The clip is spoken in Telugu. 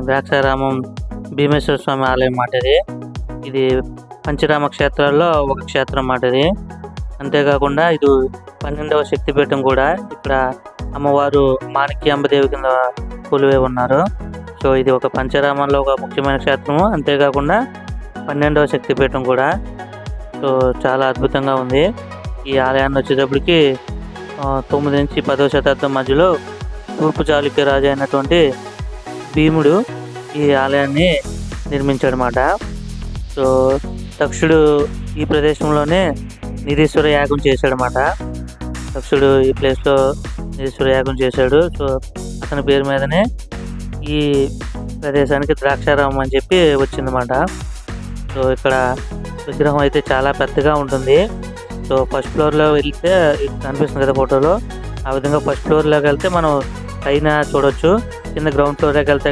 ద్రాక్షారామం భీమేశ్వర స్వామి ఆలయం మాట ఇది. ఇది పంచరామ క్షేత్రాల్లో ఒక క్షేత్రం మాట ఇది. అంతేకాకుండా ఇది 12వ శక్తిపీఠం కూడా. ఇక్కడ అమ్మవారు మాణిక్యాంబదేవి కింద కొలువై ఉన్నారు. సో ఇది ఒక పంచరామంలో ఒక ముఖ్యమైన క్షేత్రము, అంతేకాకుండా 12వ శక్తిపీఠం కూడా. సో చాలా అద్భుతంగా ఉంది. ఈ ఆలయాన్ని వచ్చేటప్పటికి 9 నుంచి 10వ శతాబ్దం మధ్యలో తూర్పు చాళుక్య రాజు అయినటువంటి భీముడు ఈ ఆలయాన్ని నిర్మించాడనమాట. సో దక్షుడు ఈ ప్రదేశంలోనే నిరీశ్వర యాగం చేశాడనమాట. దక్షుడు ఈ ప్లేస్లో నిరీశ్వర యాగం చేశాడు. సో అతని పేరు మీదనే ఈ ప్రదేశానికి ద్రాక్షారామం అని చెప్పి వచ్చిందన్నమాట. సో ఇక్కడ విగ్రహం అయితే చాలా పెద్దగా ఉంటుంది. సో ఫస్ట్ ఫ్లోర్లో వెళ్తే కనిపిస్తుంది కదా ఫోటోలో, ఆ విధంగా ఫస్ట్ ఫ్లోర్లోకి వెళ్తే మనం పైన చూడొచ్చు. కింద గ్రౌండ్ ఫ్లోర్లోకి వెళ్తే